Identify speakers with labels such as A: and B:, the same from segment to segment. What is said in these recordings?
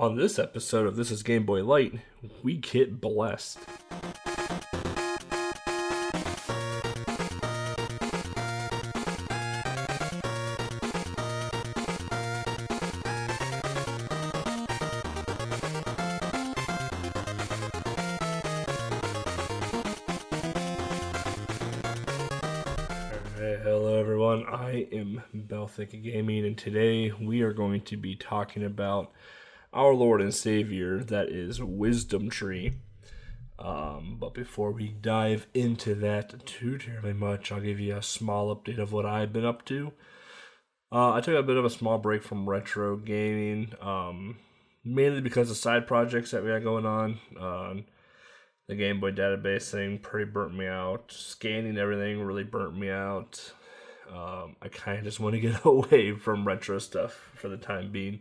A: On this episode of This is Game Boy Lite, we get blessed. Hello everyone, I am Belthic Gaming, and today we are going to be talking about our Lord and Savior, that is Wisdom Tree. But before we dive into that too terribly much, I'll give you a small update of what I've been up to. I took a bit of a small break from retro gaming, mainly because of side projects that we had going on. The Game Boy database thing pretty burnt me out. Scanning everything really burnt me out. I kind of just want to get away from retro stuff for the time being.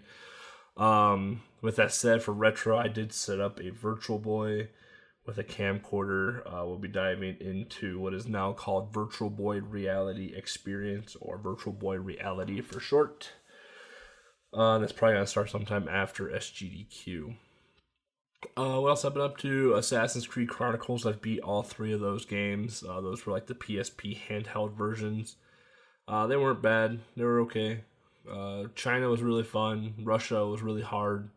A: With that said, for retro, I did set up a Virtual Boy with a camcorder. We'll be diving into what is now called Virtual Boy Reality Experience, or Virtual Boy Reality for short. That's probably going to start sometime after SGDQ. What else I've been up to? Assassin's Creed Chronicles. I've beat all three of those games. Those were like the PSP handheld versions. They weren't bad. They were okay. China was really fun. Russia was really hard.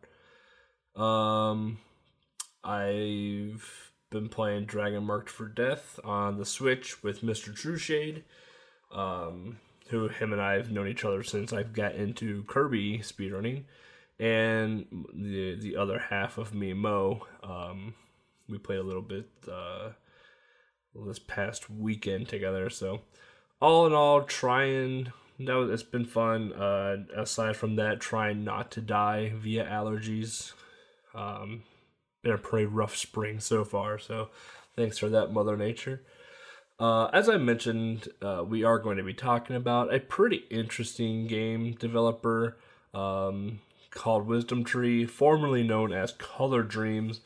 A: I've been playing Dragon Marked for Death on the Switch with Mr. Trueshade, who him and I have known each other since I've got into Kirby speedrunning. And the other half of me, Mo, we played a little bit this past weekend together. So all in all, it's been fun. Aside from that, trying not to die via allergies. Been a pretty rough spring so far, so thanks for that, Mother Nature. As I mentioned, we are going to be talking about a pretty interesting game developer called Wisdom Tree, formerly known as Color Dreams.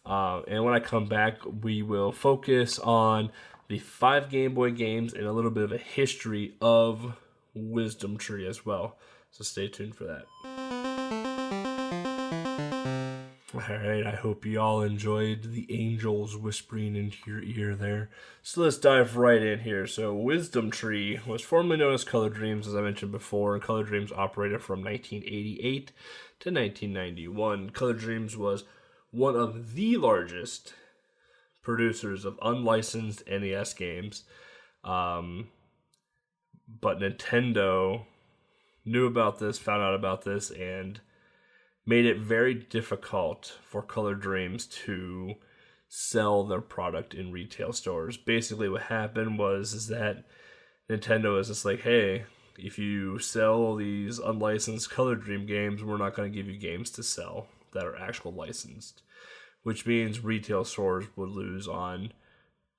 A: And when I come back, we will focus on the 5 Game Boy games and a little bit of a history of Wisdom Tree as well. So stay tuned for that. Alright, I hope you all enjoyed the angels whispering into your ear there. So let's dive right in here. So Wisdom Tree was formerly known as Color Dreams, as I mentioned before, and Color Dreams operated from 1988 to 1991. Color Dreams was one of the largest producers of unlicensed NES games. But Nintendo knew about this, found out about this, and made it very difficult for Color Dreams to sell their product in retail stores. Basically what happened is that Nintendo is just like, hey, if you sell these unlicensed Color Dream games, we're not going to give you games to sell that are actual licensed. Which means retail stores would lose on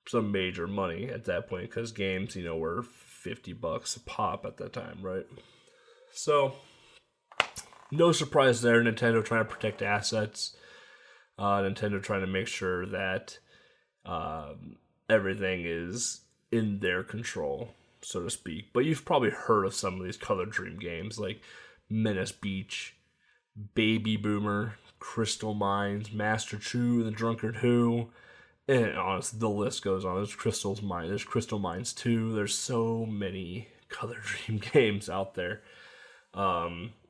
A: some major money at that point, because games, were $50 a pop at that time, right? So no surprise there. Nintendo trying to protect assets. Nintendo trying to make sure that everything is in their control, so to speak. But you've probably heard of some of these Color Dream games, like Menace Beach, Baby Boomer, Crystal Mines, Master Chu, The Drunkard Who, and honestly, the list goes on. There's Crystal Mines 2. There's so many Color Dream games out there.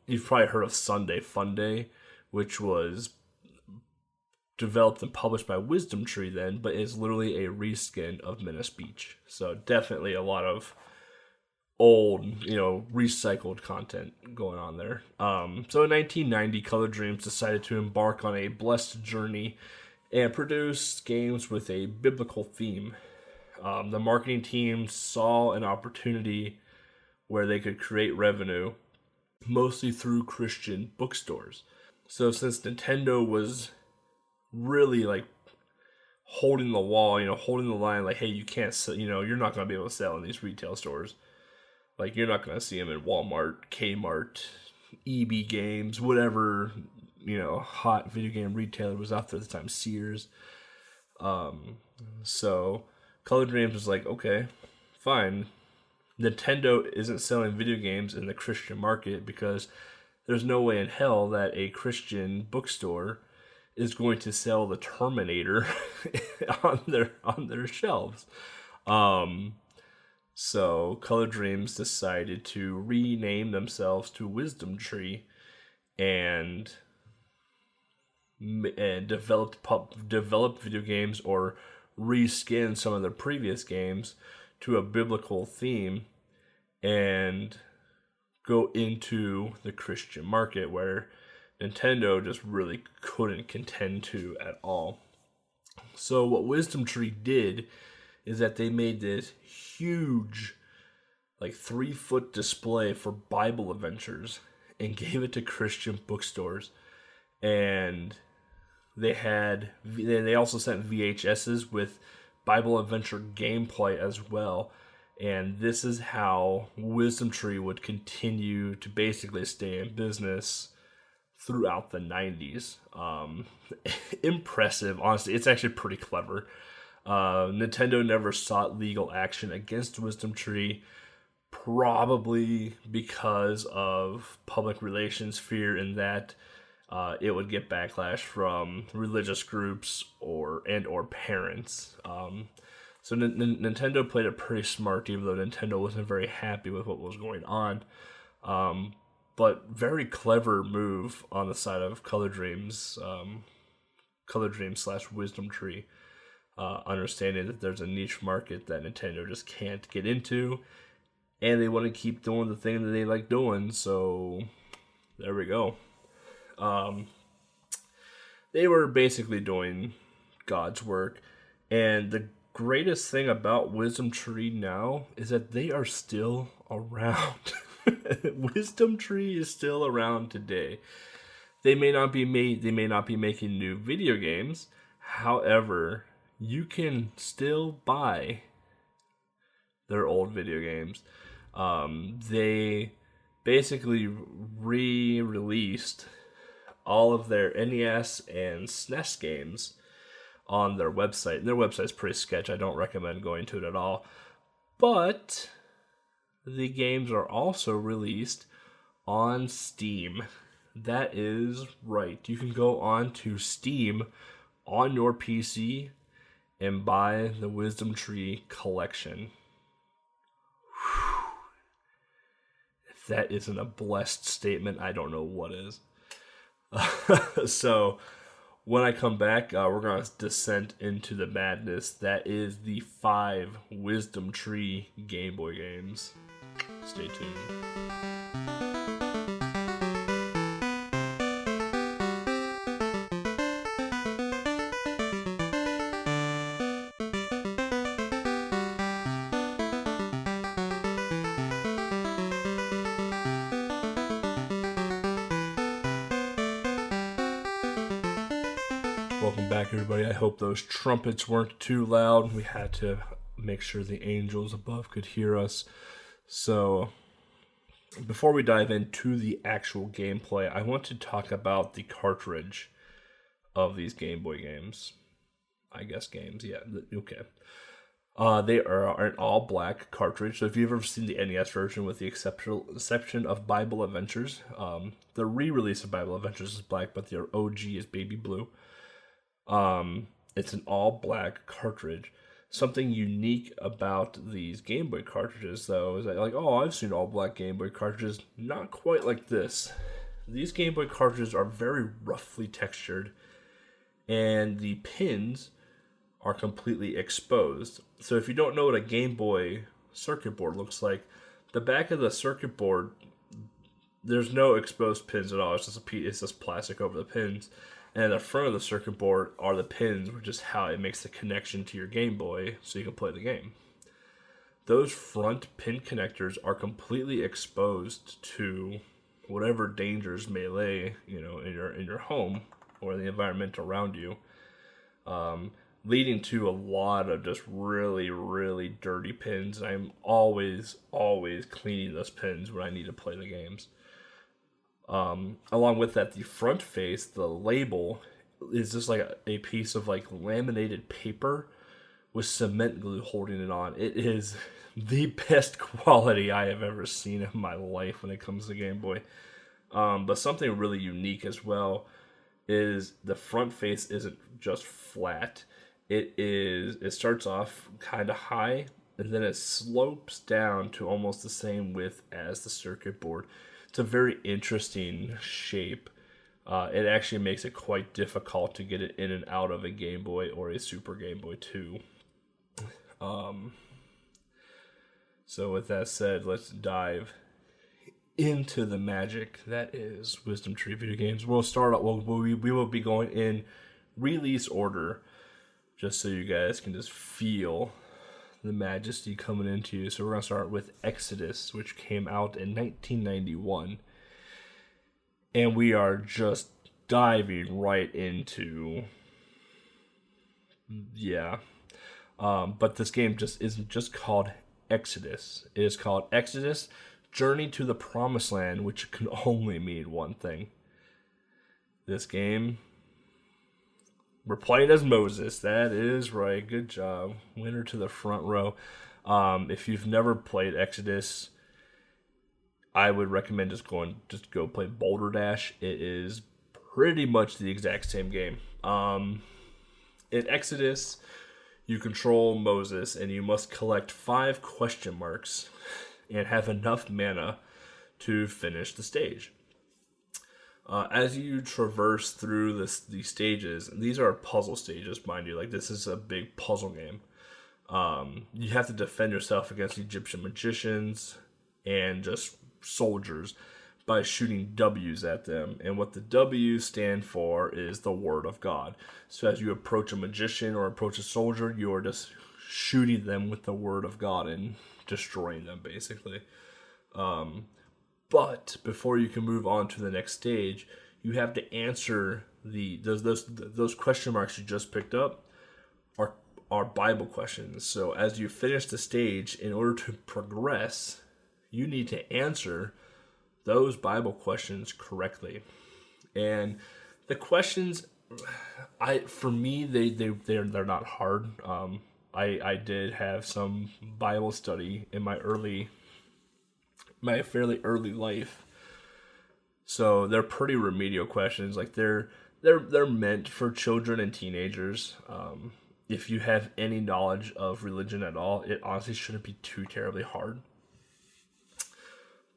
A: You've probably heard of Sunday Funday, which was developed and published by Wisdom Tree then, but is literally a reskin of Menace Beach. So definitely a lot of old, recycled content going on there. So in 1990, Color Dreams decided to embark on a blessed journey and produce games with a biblical theme. The marketing team saw an opportunity where they could create revenue mostly through Christian bookstores. So since Nintendo was really holding the wall, holding the line, like, hey, you can't sell, you're not going to be able to sell in these retail stores. Like, you're not going to see them in Walmart, Kmart, EB Games, whatever, hot video game retailer was out there at the time, Sears. So Color Dreams was like, okay, fine. Nintendo isn't selling video games in the Christian market because there's no way in hell that a Christian bookstore is going to sell the Terminator on their shelves. So Color Dreams decided to rename themselves to Wisdom Tree and developed video games or reskin some of their previous games to a biblical theme and go into the Christian market where Nintendo just really couldn't contend to at all. So what Wisdom Tree did is that they made this huge, like 3-foot display for Bible adventures and gave it to Christian bookstores. And they also sent VHSs with Bible adventure gameplay as well. And this is how Wisdom Tree would continue to basically stay in business throughout the 90s. Impressive, honestly. It's actually pretty clever. Nintendo never sought legal action against Wisdom Tree, probably because of public relations fear in that it would get backlash from religious groups or parents. So Nintendo played it pretty smart, even though Nintendo wasn't very happy with what was going on. But very clever move on the side of Color Dreams / Wisdom Tree. Understanding that there's a niche market that Nintendo just can't get into, and they want to keep doing the thing that they like doing, so there we go. They were basically doing God's work, and the greatest thing about Wisdom Tree now is that they are still around. Wisdom Tree is still around today. They may not be making new video games. However, you can still buy their old video games. They basically re-released all of their NES and SNES games on their website. And their website's pretty sketch. I don't recommend going to it at all. But the games are also released on Steam. That is right. You can go on to Steam on your PC and buy the Wisdom Tree collection. Whew. If that isn't a blessed statement, I don't know what is. So, when I come back, we're going to descend into the madness that is the 5 Wisdom Tree Game Boy games. Stay tuned. Welcome back, everybody. I hope those trumpets weren't too loud. We had to make sure the angels above could hear us. So, before we dive into the actual gameplay, I want to talk about the cartridge of these Game Boy games. I guess games, yeah, okay. They are an all-black cartridge. So if you've ever seen the NES version, with the exception of Bible Adventures, the re-release of Bible Adventures is black, but their OG is baby blue. It's an all-black cartridge. Something unique about these Game Boy cartridges, though, is that, like, I've seen all-black Game Boy cartridges. Not quite like this. These Game Boy cartridges are very roughly textured, and the pins are completely exposed. So if you don't know what a Game Boy circuit board looks like, the back of the circuit board, there's no exposed pins at all. It's just plastic over the pins. And the front of the circuit board are the pins, which is how it makes the connection to your Game Boy so you can play the game. Those front pin connectors are completely exposed to whatever dangers may lay, in your home or the environment around you, leading to a lot of just really, really dirty pins. I'm always cleaning those pins when I need to play the games. Along with that, the front face, the label, is just like a piece of like laminated paper with cement glue holding it on. It is the best quality I have ever seen in my life when it comes to Game Boy. But something really unique as well is the front face isn't just flat. It starts off kind of high and then it slopes down to almost the same width as the circuit board. It's a very interesting shape. It actually makes it quite difficult to get it in and out of a Game Boy or a Super Game Boy 2. So with that said, let's dive into the magic that is Wisdom Tree Video Games. We'll start out, we will be going in release order, just so you guys can just feel the majesty coming into you. So we're going to start with Exodus, which came out in 1991. And we are just diving right into, but this game just isn't just called Exodus. It is called Exodus, Journey to the Promised Land, which can only mean one thing. This game, we're playing as Moses. That is right. Good job. Winner to the front row. If you've never played Exodus, I would recommend just go play Boulder Dash. It is pretty much the exact same game. In Exodus, you control Moses, and you must collect 5 question marks and have enough mana to finish the stage. As you traverse through these stages, and these are puzzle stages, mind you, like this is a big puzzle game. You have to defend yourself against Egyptian magicians and just soldiers by shooting W's at them. And what the W's stand for is the word of God. So as you approach a magician or approach a soldier, you are just shooting them with the word of God and destroying them, basically. But before you can move on to the next stage, you have to answer those question marks you just picked up are Bible questions. So as you finish the stage, in order to progress, you need to answer those Bible questions correctly. And the questions, for me, they're not hard. I did have some Bible study in my fairly early life, so they're pretty remedial questions. Like they're meant for children and teenagers. If you have any knowledge of religion at all, it honestly shouldn't be too terribly hard.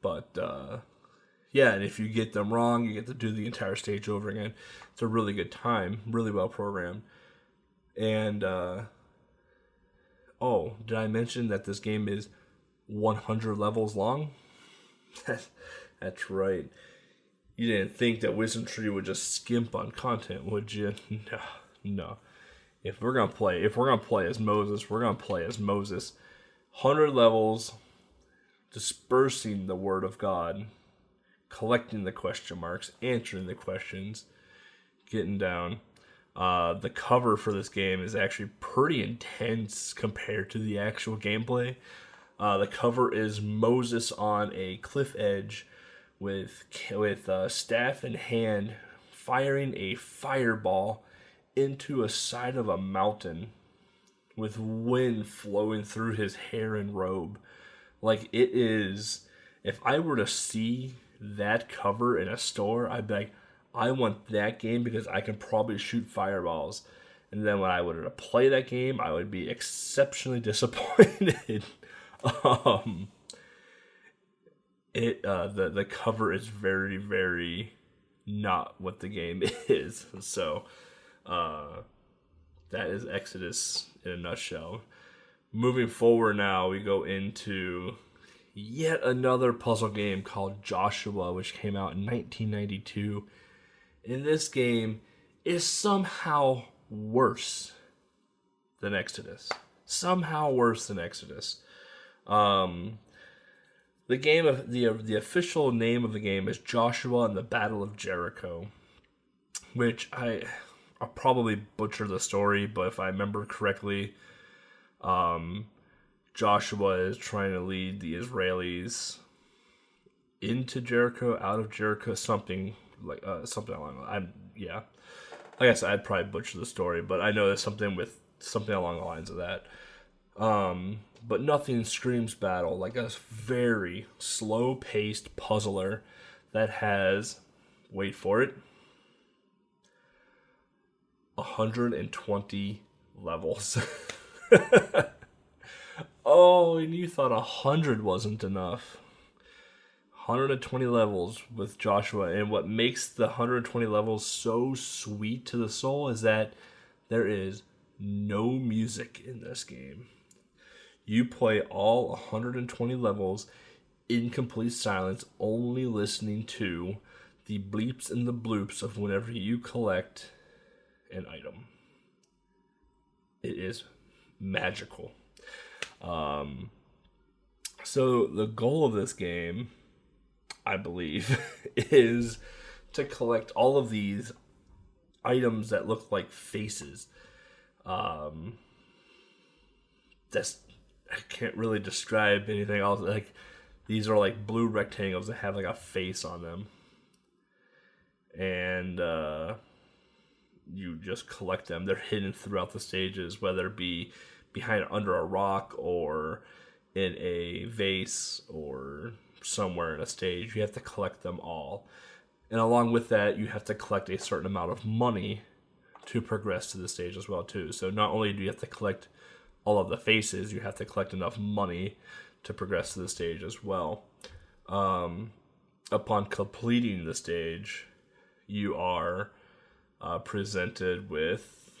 A: But and if you get them wrong, you get to do the entire stage over again. It's a really good time, really well programmed. And did I mention that this game is 100 levels long? That's right. You didn't think that Wisdom Tree would just skimp on content, would you? No. If we're gonna play as Moses, we're gonna play as Moses. 100 levels, dispersing the word of God, collecting the question marks, answering the questions, getting down. The cover for this game is actually pretty intense compared to the actual gameplay. The cover is Moses on a cliff edge with staff in hand, firing a fireball into a side of a mountain with wind flowing through his hair and robe. Like, it is, if I were to see that cover in a store, I'd be like, I want that game because I can probably shoot fireballs. And then when I would play that game, I would be exceptionally disappointed. The cover is very, very not what the game is. So that is Exodus in a nutshell. Moving forward now, we go into yet another puzzle game called Joshua, which came out in 1992. And this game is somehow worse than Exodus. The official name of the game is Joshua and the Battle of Jericho, which I'll probably butcher the story, but if I remember correctly, Joshua is trying to lead the Israelis into Jericho, out of Jericho, something along the line. Like I said, I'd probably butcher the story, but I know there's something along the lines of that. But nothing screams battle like a very slow-paced puzzler that has, wait for it, 120 levels. Oh, and you thought 100 wasn't enough. 120 levels with Joshua, and what makes the 120 levels so sweet to the soul is that there is no music in this game. You play all 120 levels in complete silence, only listening to the bleeps and the bloops of whenever you collect an item. It is magical. So the goal of this game, I believe, is to collect all of these items that look like faces. That's, I can't really describe anything else. Like, these are like blue rectangles that have like a face on them, and you just collect them. They're hidden throughout the stages, whether it be behind under a rock or in a vase or somewhere in a stage. You have to collect them all, and along with that, you have to collect a certain amount of money to progress to the stage as well too. So not only do you have to collect all of the faces, you have to collect enough money to progress to the stage as well. Upon completing the stage, you are presented with,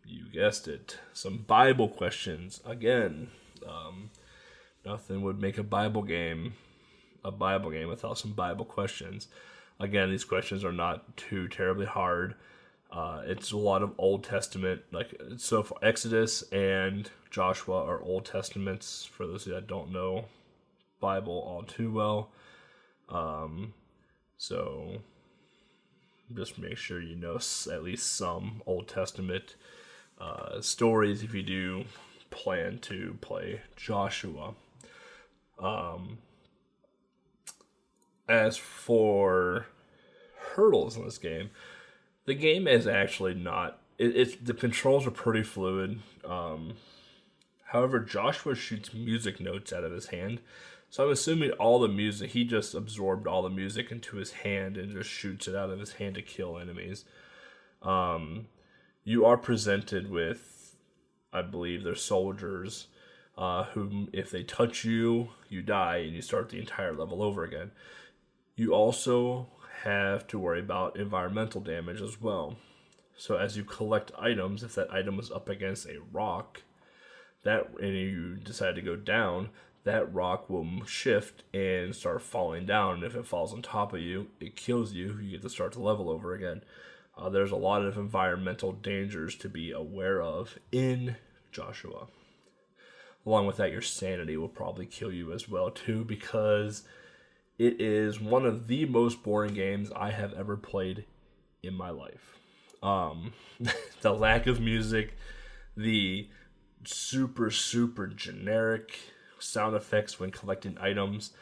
A: you guessed it, some Bible questions. Again, nothing would make a Bible game without some Bible questions. Again, these questions are not too terribly hard. It's a lot of Old Testament, like, so for Exodus and Joshua are Old Testaments, for those that don't know Bible all too well. So just make sure you know at least some Old Testament stories if you do plan to play Joshua. As for hurdles in this game, the game is actually not. The controls are pretty fluid. However, Joshua shoots music notes out of his hand, so I'm assuming all the music, he just absorbed all the music into his hand and just shoots it out of his hand to kill enemies. You are presented with, I believe, they're soldiers who, if they touch you, you die and you start the entire level over again. You also have to worry about environmental damage as well. So as you collect items, if that item is up against a rock, and you decide to go down, that rock will shift and start falling down. And if it falls on top of you, it kills you. You get to start the level over again. There's a lot of environmental dangers to be aware of in Joshua. Along with that, your sanity will probably kill you as well too, because it is one of the most boring games I have ever played in my life. The lack of music, the super generic sound effects when collecting items,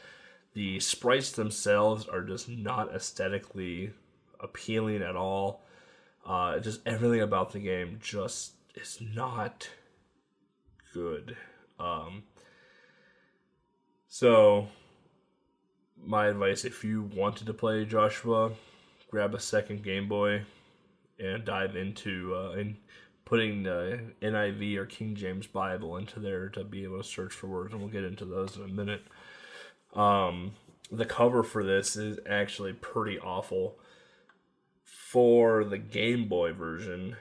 A: the sprites themselves are just not aesthetically appealing at all. Just everything about the game just is not good. So my advice, if you wanted to play Joshua, grab a second Game Boy and dive into putting the NIV or King James Bible into there to be able to search for words, and we'll get into those in a minute. The cover for this is actually pretty awful. For the Game Boy version,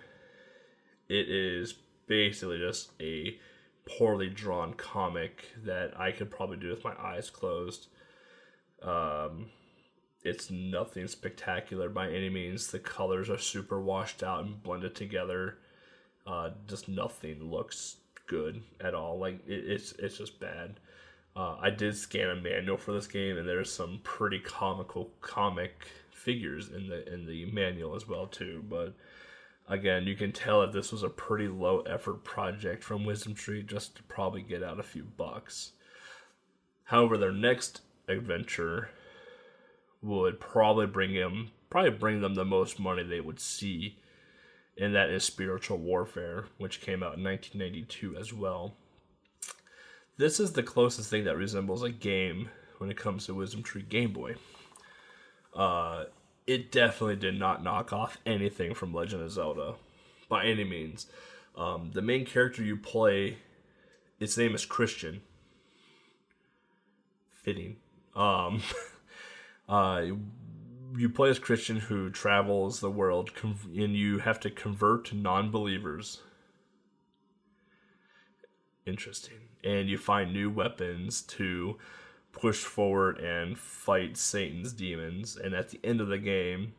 A: it is basically just a poorly drawn comic that I could probably do with my eyes closed. It's nothing spectacular by any means. The colors are super washed out and blended together. Just nothing looks good at all. Like, it's just bad. I did scan a manual for this game, and there's some pretty comic figures in the manual as well too. But again, you can tell that this was a pretty low effort project from Wisdom Tree just to probably get out a few bucks. However, their next adventure would probably bring them the most money they would see, and that is Spiritual Warfare, which came out in 1992 as well. This is the closest thing that resembles a game when it comes to Wisdom Tree Game Boy. It definitely did not knock off anything from Legend of Zelda by any means. The main character you play, its name is Christian. Fitting. Um, uh, you play as Christian who travels the world, and you have to convert non-believers. Interesting. And you find new weapons to push forward and fight Satan's demons. And at the end of the game,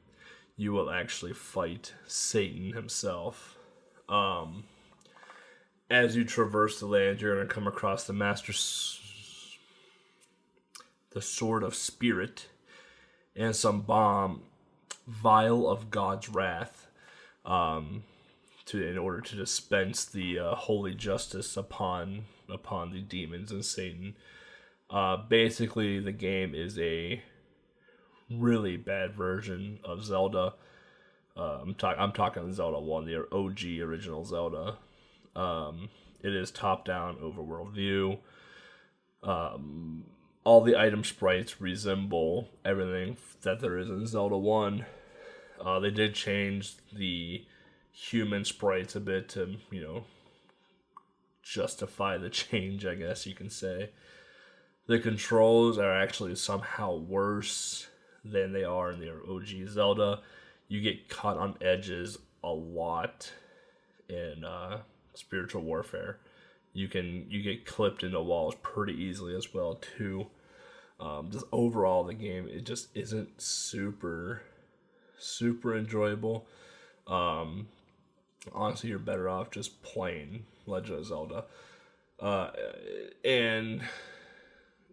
A: you will actually fight Satan himself. As you traverse the land, you're going to come across the Sword of Spirit, and some vial of God's wrath, in order to dispense the holy justice upon the demons and Satan. Basically, the game is a really bad version of Zelda. I'm talking Zelda 1, the OG original Zelda. It is top-down overworld view. All the item sprites resemble everything that there is in Zelda 1. They did change the human sprites a bit to, justify the change, I guess you can say. The controls are actually somehow worse than they are in the OG Zelda. You get caught on edges a lot in spiritual warfare. You get clipped into walls pretty easily as well too. Just overall, the game, it just isn't super enjoyable. Honestly, you're better off just playing Legend of Zelda. And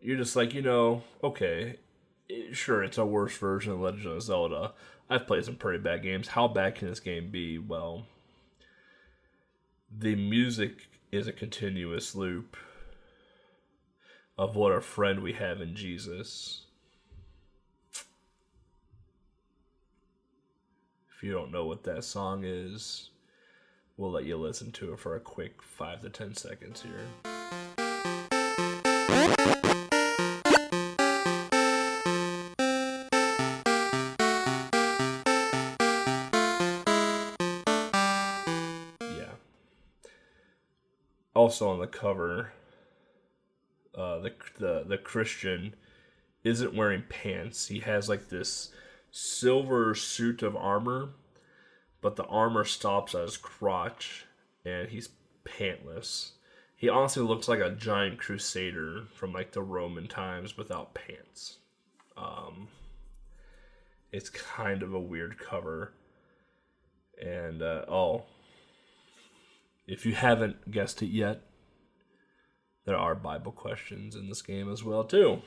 A: you're just like, okay, sure, it's a worse version of Legend of Zelda. I've played some pretty bad games. How bad can this game be? Well, the music is a continuous loop of what a friend we have in Jesus. If you don't know what that song is, we'll let you listen to it for a quick 5 to 10 seconds here. Yeah. Also on the cover, the Christian isn't wearing pants. He has like this silver suit of armor, but the armor stops at his crotch, and he's pantless. He honestly looks like a giant crusader from like the Roman times without pants. It's kind of a weird cover. And if you haven't guessed it yet, there are Bible questions in this game as well too.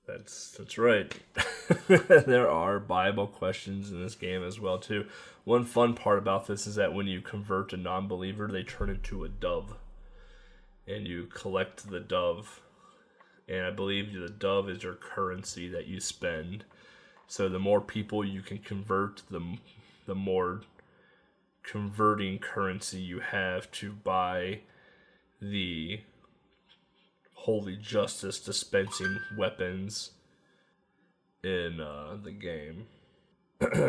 A: That's right. There are Bible questions in this game as well too. One fun part about this is that when you convert a non-believer, they turn into a dove, and you collect the dove. And I believe the dove is your currency that you spend. So the more people you can convert, the more converting currency you have to buy the holy justice dispensing weapons in the game.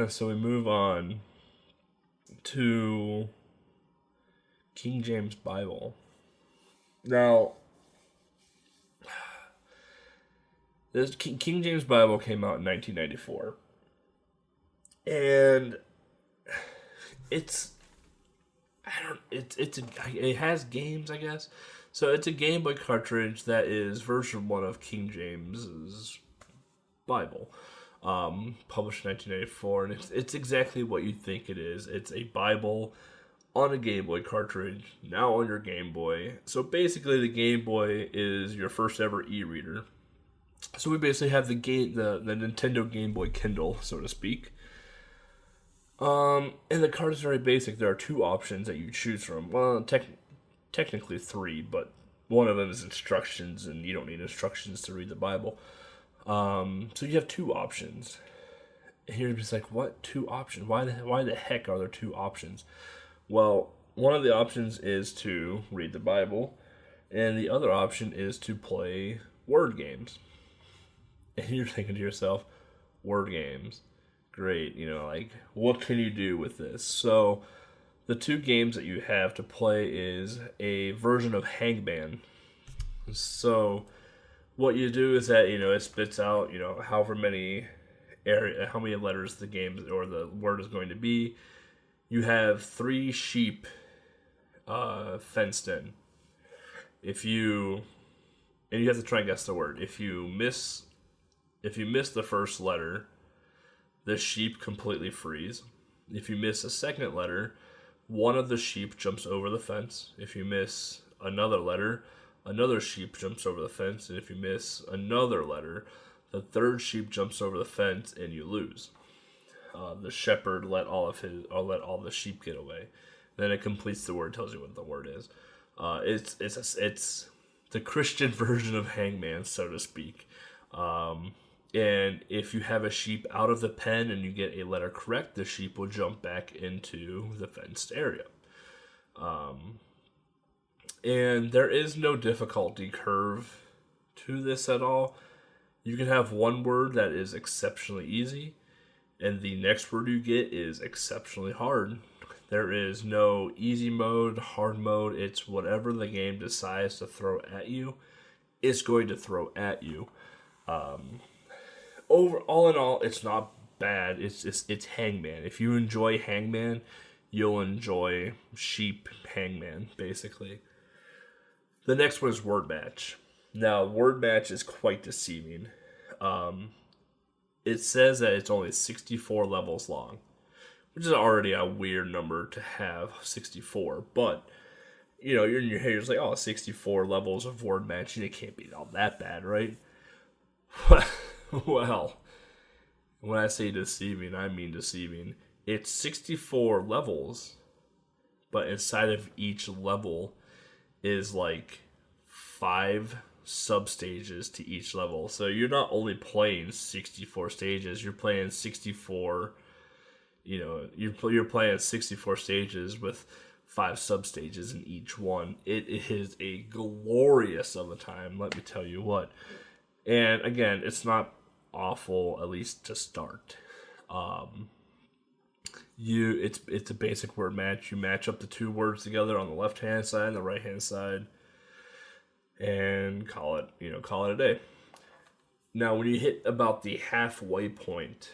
A: So we move on to King James Bible. Now, this King James Bible came out in 1994, and it has games, I guess. So it's a Game Boy cartridge that is version 1 of King James's Bible, published in 1994, and it's exactly what you think it is. It's a Bible on a Game Boy cartridge, now on your Game Boy. So basically, the Game Boy is your first ever e-reader. So we basically have the Nintendo Game Boy Kindle, so to speak. And the card is very basic. There are 2 options that you choose from. Well, technically 3, but one of them is instructions, and you don't need instructions to read the Bible. So you have 2 options. And you're just like, what? 2 options? Why the heck are there 2 options? Well, one of the options is to read the Bible, and the other option is to play word games. And you're thinking to yourself, word games, great, like, what can you do with this? So the two games that you have to play is a version of Hangman. So what you do is that, it spits out, how many letters the game or the word is going to be. You have 3 sheep fenced in. And you have to try and guess the word. If you miss the first letter, the sheep completely freeze. If you miss a second letter, one of the sheep jumps over the fence. If you miss another letter, another sheep jumps over the fence. And if you miss another letter, the third sheep jumps over the fence and you lose. The shepherd let all the sheep get away. Then it completes the word, tells you what the word is. It's the Christian version of Hangman, so to speak. And if you have a sheep out of the pen and you get a letter correct, the sheep will jump back into the fenced area. And there is no difficulty curve to this at all. You can have one word that is exceptionally easy, and the next word you get is exceptionally hard. There is no easy mode, hard mode. It's whatever the game decides to throw at you, it's going to throw at you. All in all, it's not bad. It's Hangman. If you enjoy Hangman, you'll enjoy Sheep Hangman, basically. The next one is Word Match. Now, Word Match is quite deceiving. It says that it's only 64 levels long, which is already a weird number to have, 64. But, you're in your head, you're just like, 64 levels of Word Match, and it can't be all that bad, right? Well, when I say deceiving, I mean deceiving. It's 64 levels, but inside of each level is like 5 sub-stages to each level. So you're not only playing 64 stages, you're playing 64, you're playing 64 stages with 5 sub-stages in each one. It is a glorious of a time, let me tell you what. And again, it's not awful, at least to start. It's a basic word match. You match up the 2 words together on the left-hand side and the right-hand side, and call it a day. Now, when you hit about the halfway point,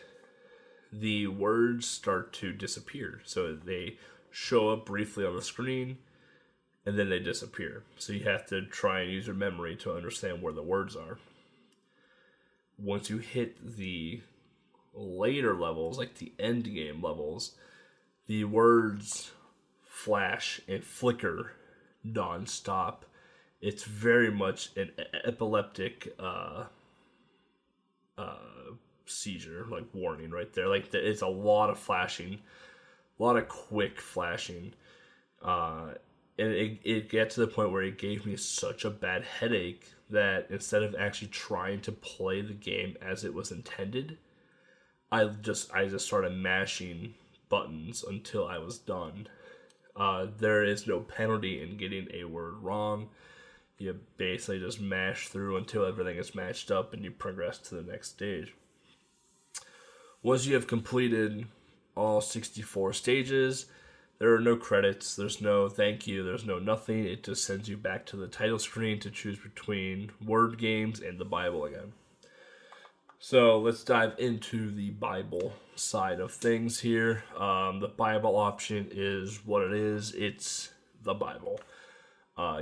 A: the words start to disappear. So they show up briefly on the screen, and then they disappear. So you have to try and use your memory to understand where the words are. Once you hit the later levels, like the end game levels, the words flash and flicker non-stop. It's very much an epileptic seizure, like warning right there. Like it's a lot of flashing, a lot of quick flashing. And it got to the point where it gave me such a bad headache that instead of actually trying to play the game as it was intended, I just started mashing buttons until I was done. There is no penalty in getting a word wrong. You basically just mash through until everything is matched up and you progress to the next stage. Once you have completed all 64 stages, there are no credits, there's no thank you, there's no nothing. It just sends you back to the title screen to choose between word games and the Bible again. So let's dive into the Bible side of things here. The Bible option is what it is. It's the Bible.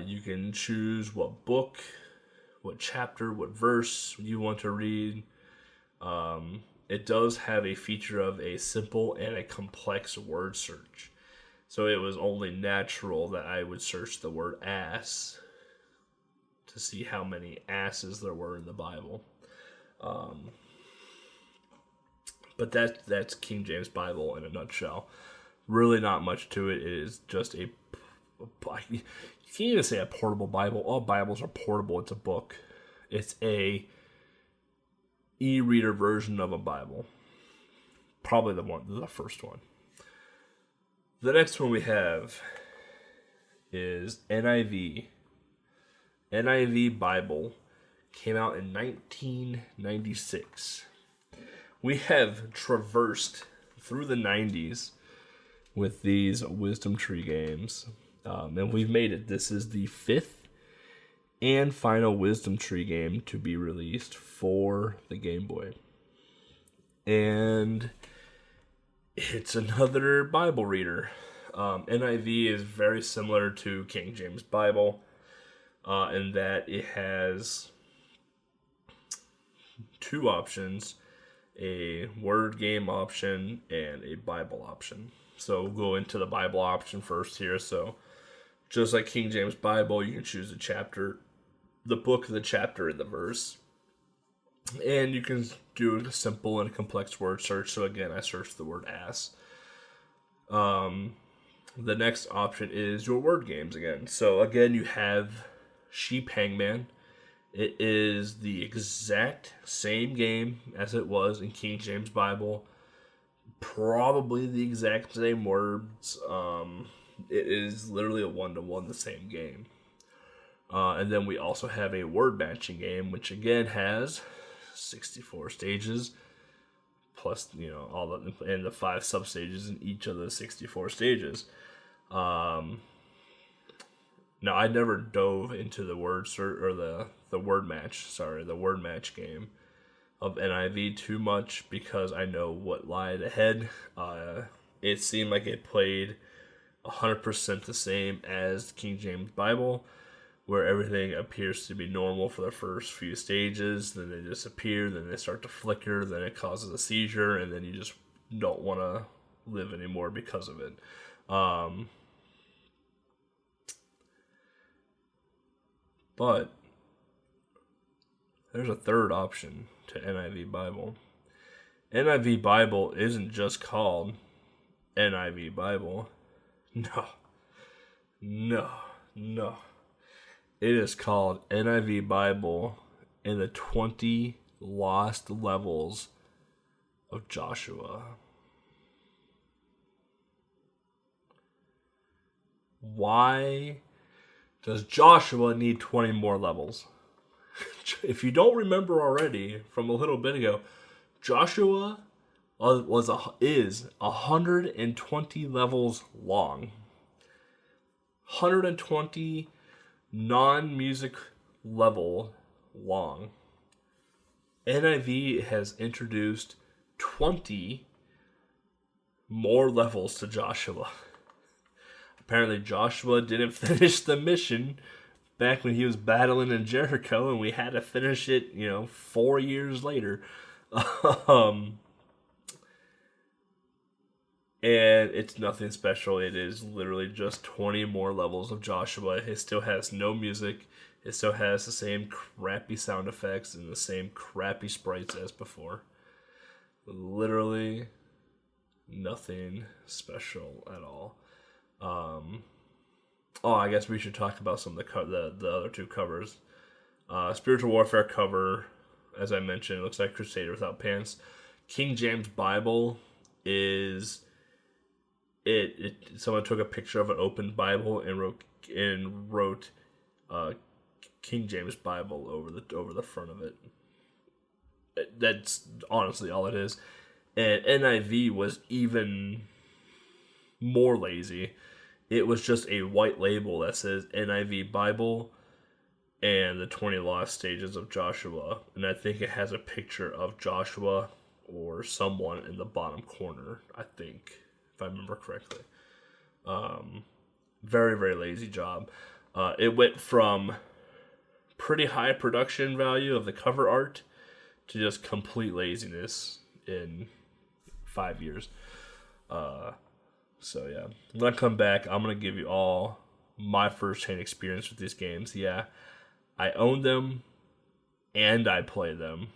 A: You can choose what book, what chapter, what verse you want to read. It does have a feature of a simple and a complex word search. So it was only natural that I would search the word ass to see how many asses there were in the Bible. But that's King James Bible in a nutshell. Really not much to it. It is just you can't even say a portable Bible. All Bibles are portable. It's a book. It's a e-reader version of a Bible. Probably the first one. The next one we have is NIV. NIV Bible came out in 1996. We have traversed through the 90s with these Wisdom Tree games, and we've made it. This is the 5th and final Wisdom Tree game to be released for the Game Boy. And it's another Bible reader. NIV is very similar to King James Bible in that it has two options, a word game option and a Bible option. So we'll go into the Bible option first here. So just like King James Bible, you can choose a chapter, the book, the chapter, and the verse. And you can do a simple and complex word search. So again, I searched the word ass. The next option is your word games again. So again, you have Sheep Hangman. It is the exact same game as it was in King James Bible. Probably the exact same words. It is literally a 1-to-1 the same game. And then we also have a word matching game, which again has 64 stages, plus all the and the 5 sub stages in each of the 64 stages. Now I never dove into the word or the word match game of NIV too much because I know what lied ahead. It seemed like it played 100% the same as King James Bible, where everything appears to be normal for the first few stages, then they disappear, then they start to flicker, then it causes a seizure, and then you just don't want to live anymore because of it. But there's a third option to NIV Bible. NIV Bible isn't just called NIV Bible. No. It is called NIV Bible in the 20 Lost Levels of Joshua. Why does Joshua need 20 more levels? If you don't remember already from a little bit ago, Joshua is 120 levels long. 120 non-music level long. NIV has introduced 20 more levels to Joshua. Apparently Joshua didn't finish the mission back when he was battling in Jericho, and we had to finish it, 4 years later. And it's nothing special. It is literally just 20 more levels of Joshua. It still has no music. It still has the same crappy sound effects and the same crappy sprites as before. Literally nothing special at all. I guess we should talk about some of the other two covers. Spiritual Warfare cover, as I mentioned, it looks like Crusader Without Pants. King James Bible is someone took a picture of an open Bible and wrote King James Bible over the front of it. That's honestly all it is. And NIV was even more lazy. It was just a white label that says NIV Bible and the 20 Lost Stages of Joshua. And I think it has a picture of Joshua or someone in the bottom corner, I think, if I remember correctly. Very, very lazy job. It went from pretty high production value of the cover art to just complete laziness in 5 years. So yeah, when I come back, I'm going to give you all my first-hand experience with these games. Yeah, I own them and I play them.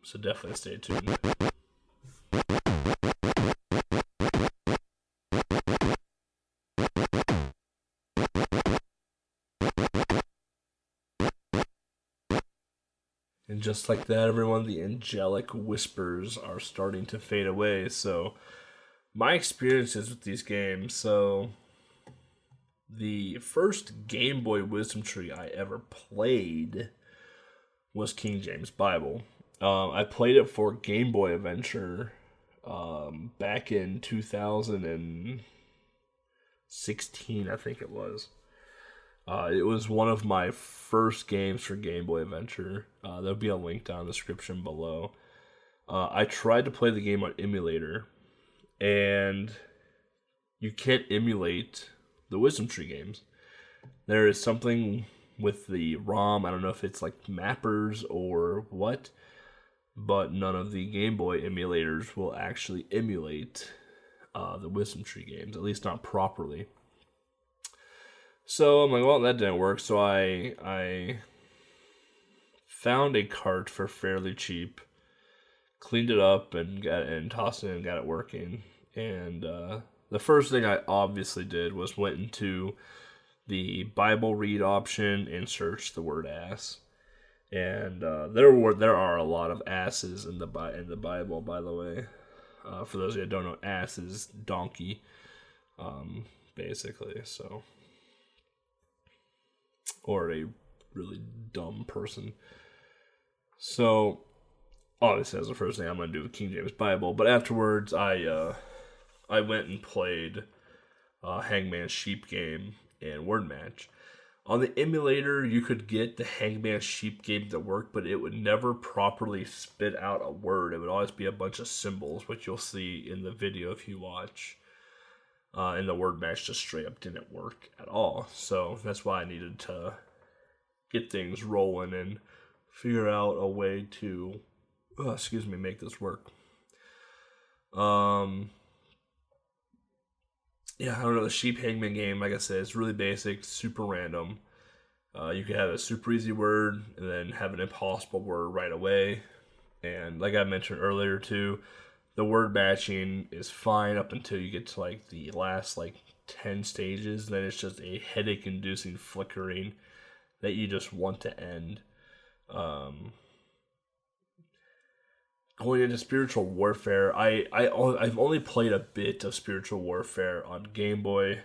A: So definitely stay tuned. And just like that, everyone, the angelic whispers are starting to fade away. So my experiences with these games. So the first Game Boy Wisdom Tree I ever played was King James Bible. I played it for Game Boy Adventure back in 2016, I think it was. It was one of my first games for Game Boy Adventure. There'll be a link down in the description below. I tried to play the game on emulator, and you can't emulate the Wisdom Tree games. There is something with the ROM, I don't know if it's like mappers or what, but none of the Game Boy emulators will actually emulate the Wisdom Tree games, at least not properly. So I'm like, well, that didn't work, so I found a cart for fairly cheap, cleaned it up and tossed it in and got it working. And the first thing I obviously did was went into the Bible read option and searched the word ass. And there are a lot of asses in the Bible, by the way. For those of you that don't know, ass is donkey, basically. So, or a really dumb person. So, obviously, that's the first thing I'm going to do with King James Bible. But afterwards, I went and played Hangman Sheep game and Word Match. On the emulator, you could get the Hangman Sheep game to work, but it would never properly spit out a word. It would always be a bunch of symbols, which you'll see in the video if you watch. And the Word Match just straight up didn't work at all. So that's why I needed to get things rolling and figure out a way to, make this work. Yeah, I don't know, the Sheep Hangman game, like I said, it's really basic, super random. You can have a super easy word and then have an impossible word right away. And like I mentioned earlier too, the word matching is fine up until you get to like the last 10 stages. Then it's just a headache-inducing flickering that you just want to end. Going into spiritual warfare, I've only played a bit of spiritual warfare on Game Boy.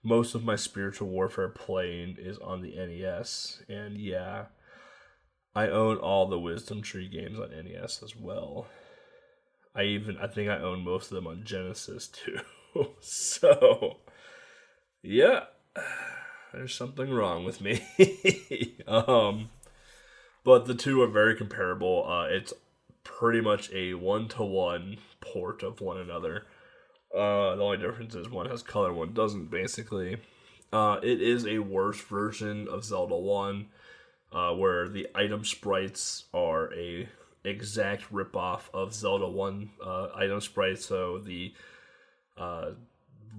A: Most of my spiritual warfare playing is on the NES, and yeah, I own all the Wisdom Tree games on NES as well. I think I own most of them on Genesis too. So, yeah, there's something wrong with me. But the two are very comparable. It's pretty much a one-to-one port of one another. The only difference is one has color, one doesn't, basically. It is a worse version of Zelda 1, where the item sprites are a exact ripoff of Zelda 1 item sprites. So the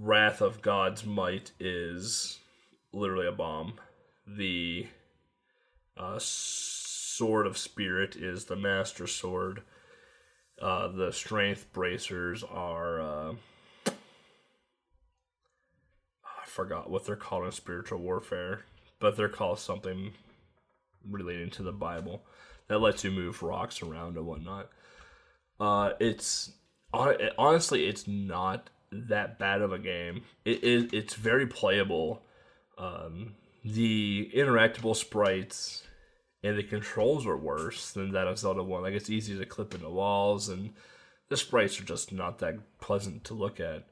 A: Wrath of God's Might is literally a bomb. The Sword of Spirit is the Master Sword. The Strength Bracers are... I forgot what they're called in spiritual warfare, but they're called something relating to the Bible that lets you move rocks around and whatnot. Honestly, it's not that bad of a game. It's very playable. The interactable sprites and the controls are worse than that of Zelda 1. Like, it's easy to clip into walls, and the sprites are just not that pleasant to look at.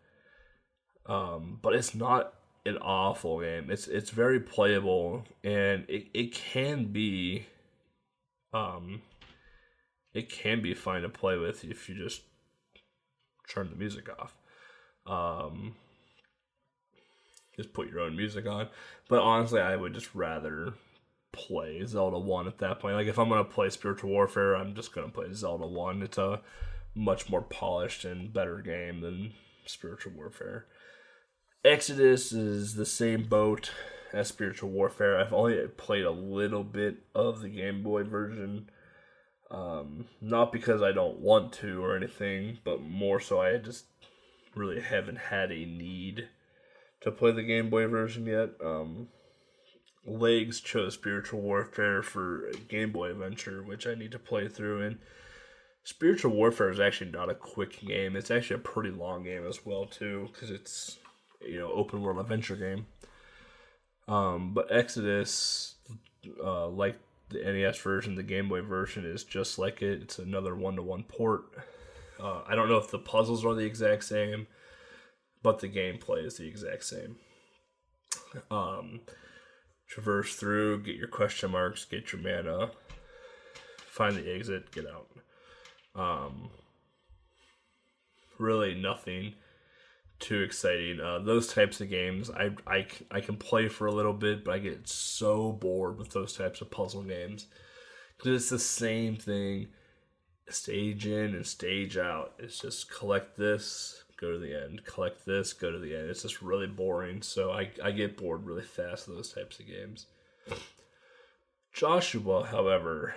A: But it's not an awful game. It's very playable, and it can be fun to play with if you just turn the music off. Just put your own music on. But honestly, I would just rather play Zelda 1 at that point. Like, if I'm going to play Spiritual Warfare, I'm just going to play Zelda 1. It's a much more polished and better game than Spiritual Warfare. Exodus is the same boat as Spiritual Warfare. I've only played a little bit of the Game Boy version. Not because I don't want to or anything, but more so I just really haven't had a need to play the Game Boy version yet. Legs chose Spiritual Warfare for Game Boy Adventure, which I need to play through. And Spiritual Warfare is actually not a quick game. It's actually a pretty long game as well, too, because it's, open world adventure game. But Exodus, like the NES version, the Game Boy version is just like it. It's another 1-to-1 port. I don't know if the puzzles are the exact same, but the gameplay is the exact same. Traverse through, get your question marks, get your mana, find the exit, get out. Really nothing too exciting. Those types of games, I can play for a little bit, but I get so bored with those types of puzzle games. Because it's the same thing, stage in and stage out. It's just collect this, go to the end. Collect this, go to the end. It's just really boring, so I get bored really fast with those types of games. Joshua, however...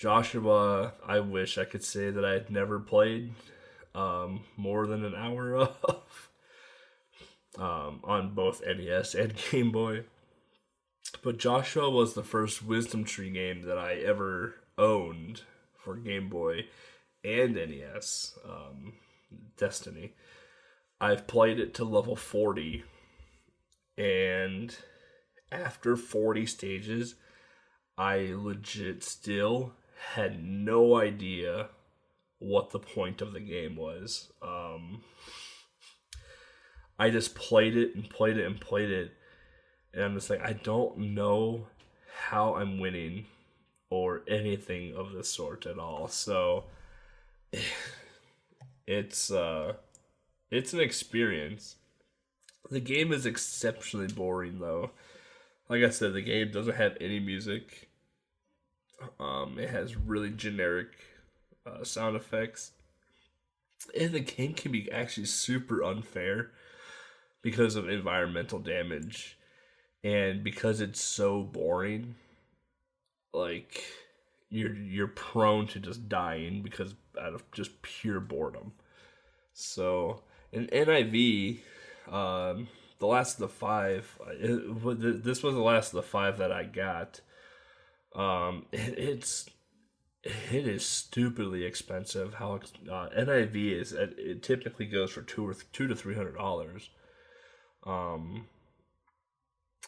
A: I wish I could say that I had never played more than an hour of on both NES and Game Boy. But Joshua was the first Wisdom Tree game that I ever owned for Game Boy and NES. Destiny. I've played it to level 40, and after 40 stages, I legit still had no idea what the point of the game was. I just played it and played it and played it, and I'm just like, I don't know how I'm winning or anything of the sort at all. So it's an experience. The game is exceptionally boring, though. Like I said, the game doesn't have any music. It has really generic sound effects. And the game can be actually super unfair because of environmental damage. And because it's so boring, like, you're prone to just dying because out of just pure boredom. So, in NIV, the last of the 5, this was the last of the 5 that I got. It is stupidly expensive. How NIV is, it typically goes for $200 to $300.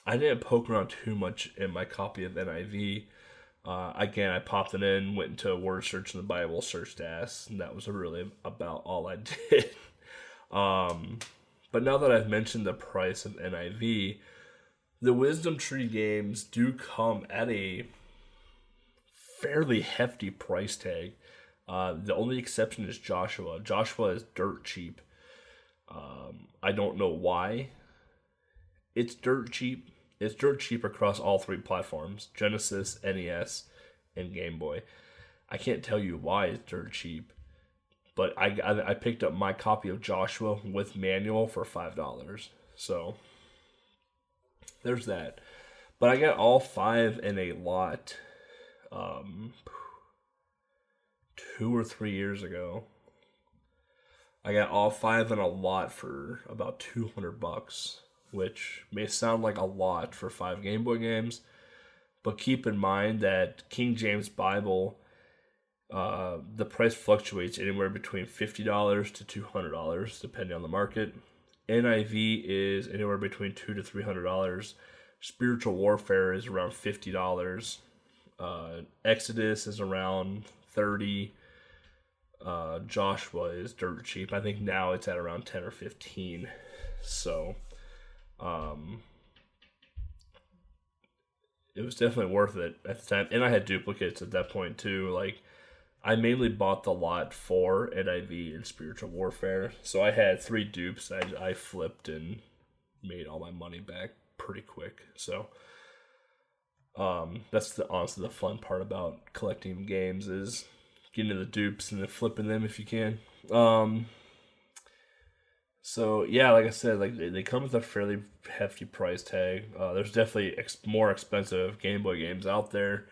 A: I didn't poke around too much in my copy of NIV. Again, I popped it in, went into a word search in the Bible, searched ass, and that was really about all I did. But now that I've mentioned the price of NIV, the Wisdom Tree games do come at a fairly hefty price tag. The only exception is Joshua. Joshua is dirt cheap. I don't know why. It's dirt cheap. It's dirt cheap across all 3 platforms: Genesis, NES, and Game Boy. I can't tell you why it's dirt cheap, but I picked up my copy of Joshua with manual for $5. So there's that. But I got all 5 in a lot 2 or 3 years ago. I got all 5 in a lot for about $200, which may sound like a lot for 5 Game Boy games, but keep in mind that King James Bible, the price fluctuates anywhere between $50 to $200, depending on the market. NIV is anywhere between $200 to $300. Spiritual Warfare is around $50. Exodus is around $30. Joshua is dirt cheap. I think now it's at around $10 or $15. So, it was definitely worth it at the time. And I had duplicates at that point too. Like, I mainly bought the lot for NIV and Spiritual Warfare. So I had 3 dupes. I flipped and made all my money back pretty quick. So, that's honestly the fun part about collecting games, is getting the dupes and then flipping them if you can. So yeah, like I said, like they come with a fairly hefty price tag. There's definitely more expensive Game Boy games out there,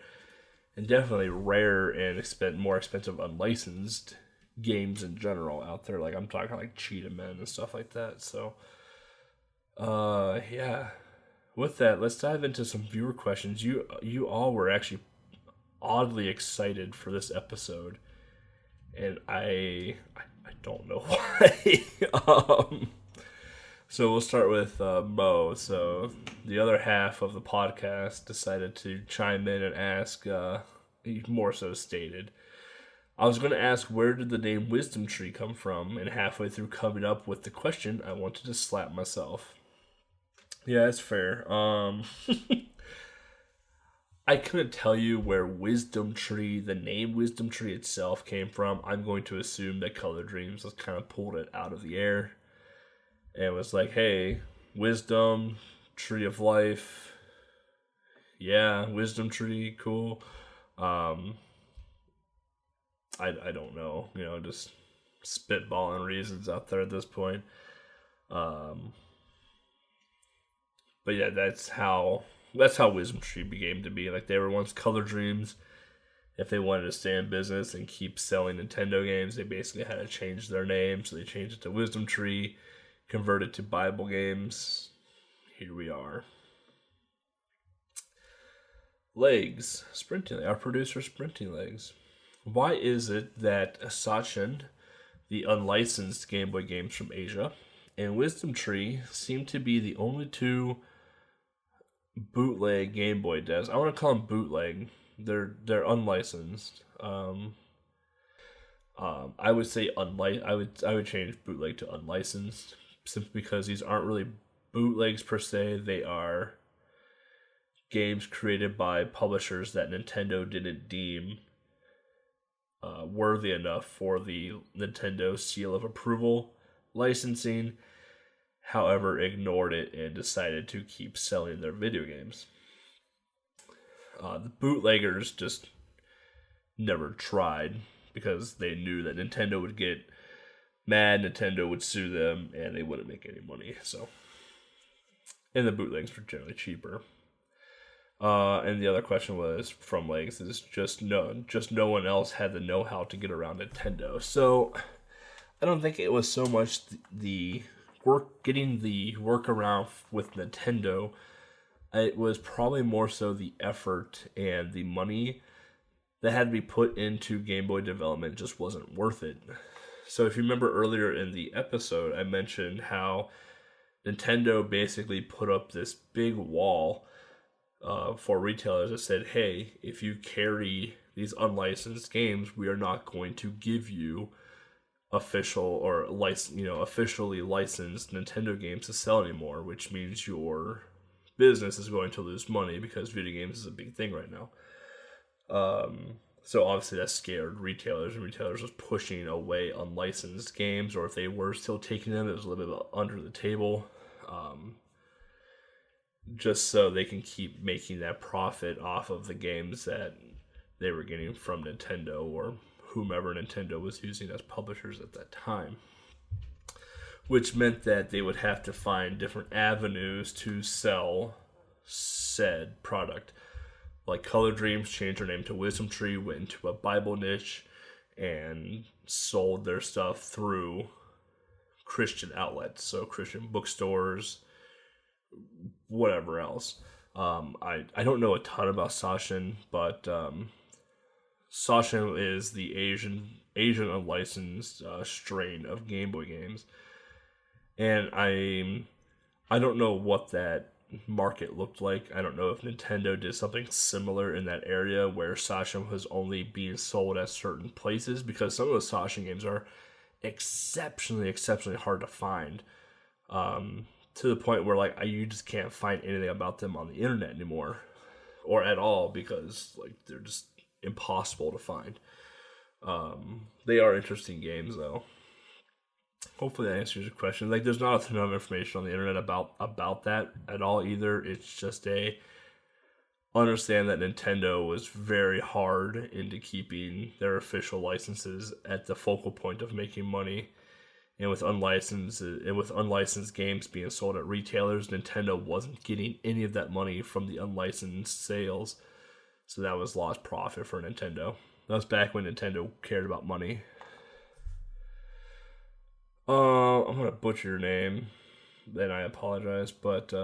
A: and definitely rare and more expensive unlicensed games in general out there. Like, I'm talking like Cheetah Men and stuff like that. So, yeah. With that, let's dive into some viewer questions. You all were actually oddly excited for this episode, and I don't know why. So we'll start with Mo. So the other half of the podcast decided to chime in and ask, he more so stated, I was going to ask where did the name Wisdom Tree come from, and halfway through coming up with the question, I wanted to slap myself. Yeah, that's fair. I couldn't tell you where Wisdom Tree, the name Wisdom Tree itself, came from. I'm going to assume that Color Dreams just kind of pulled it out of the air and was like, hey, Wisdom, Tree of Life. Yeah, Wisdom Tree, cool. I don't know, just spitballing reasons out there at this point. But yeah, that's how Wisdom Tree became to be. Like, they were once Color Dreams. If they wanted to stay in business and keep selling Nintendo games, they basically had to change their name. So they changed it to Wisdom Tree, converted to Bible Games. Here we are. Legs, our producer SprintingLegs. Why is it that Sachin, the unlicensed Game Boy games from Asia, and Wisdom Tree seem to be the only two bootleg Game Boy devs? I want to call them bootleg. They're unlicensed. I would say I would change bootleg to unlicensed, simply because these aren't really bootlegs per se. They are games created by publishers that Nintendo didn't deem worthy enough for the Nintendo seal of approval licensing, however ignored it and decided to keep selling their video games. The bootleggers just never tried because they knew that Nintendo would get mad, Nintendo would sue them, and they wouldn't make any money. So, and the bootlegs were generally cheaper. And the other question was from Legs is just no one else had the know-how to get around Nintendo. So I don't think it was so much getting the workaround with Nintendo. It was probably more so the effort and the money that had to be put into Game Boy development just wasn't worth it. So if you remember earlier in the episode, I mentioned how Nintendo basically put up this big wall for retailers that said, hey, if you carry these unlicensed games, we are not going to give you officially licensed Nintendo games to sell anymore, which means your business is going to lose money because video games is a big thing right now. So obviously that scared retailers, and retailers was pushing away unlicensed games, or if they were still taking them, it was a little bit under the table. Just so they can keep making that profit off of the games that they were getting from Nintendo or whomever Nintendo was using as publishers at that time. Which meant that they would have to find different avenues to sell said product. Like Color Dreams changed their name to Wisdom Tree, went into a Bible niche, and sold their stuff through Christian outlets. So Christian bookstores, whatever else. I don't know a ton about Sachin, but Sachin is the Asian unlicensed strain of Game Boy games, and I don't know what that market looked like. I don't know if Nintendo did something similar in that area where Sachin was only being sold at certain places, because some of those Sachin games are exceptionally hard to find. To the point where you just can't find anything about them on the internet anymore, or at all, because they're just impossible to find. They are interesting games though. Hopefully that answers your question. There's not a ton of information on the internet about that at all either. It's just understand that Nintendo was very hard into keeping their official licenses at the focal point of making money. And with unlicensed games being sold at retailers, Nintendo wasn't getting any of that money from the unlicensed sales. So that was lost profit for Nintendo. That was back when Nintendo cared about money. I'm going to butcher your name, then I apologize, but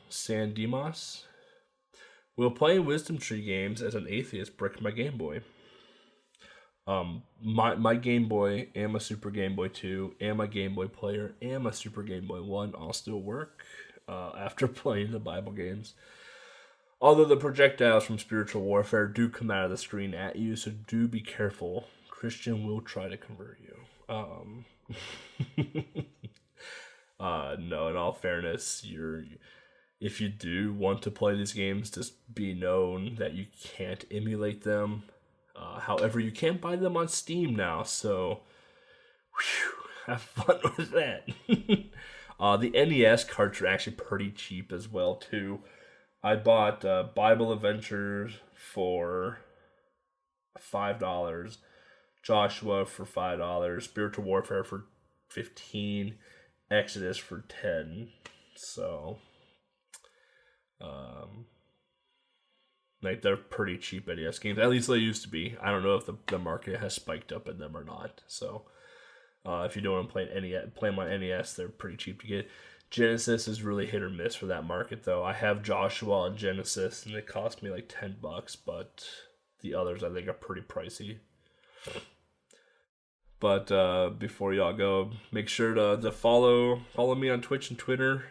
A: San Dimas? Will playing Wisdom Tree games as an atheist brick my Game Boy? My Game Boy and my Super Game Boy 2 and my Game Boy Player and my Super Game Boy 1 all still work after playing the Bible games. Although the projectiles from spiritual warfare do come out of the screen at you, so do be careful. Christian will try to convert you. No, in all fairness, if you do want to play these games, just be known that you can't emulate them. However, you can buy them on Steam now, so have fun with that. The NES carts are actually pretty cheap as well, too. I bought Bible Adventures for $5, Joshua for $5, Spiritual Warfare for $15, Exodus for $10. So, like, they're pretty cheap NES games. At least they used to be. I don't know if the market has spiked up in them or not. So, if you don't want to play them on NES, they're pretty cheap to get. Genesis is really hit or miss for that market, though. I have Joshua on Genesis, and it cost me like $10, but the others I think are pretty pricey. But before y'all go, make sure to follow me on Twitch and Twitter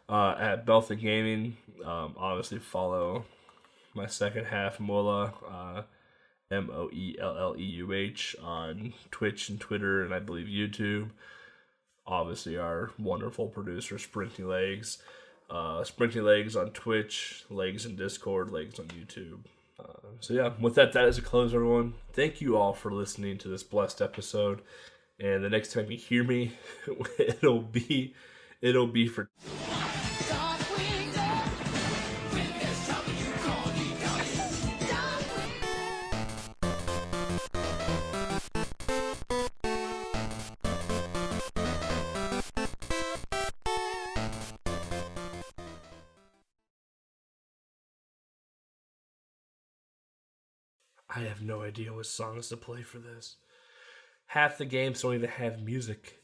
A: at Beltha Gaming. Obviously follow my second half Moelle, Moelleuh on Twitch and Twitter, and I believe YouTube. Obviously our wonderful producer SprintingLegs, SprintingLegs on Twitch, Legs in Discord, Legs on YouTube. So yeah, with that is a close, everyone. Thank you all for listening to this blessed episode. And the next time you hear me, it'll be for I have no idea what songs to play for this. Half the games don't even have music.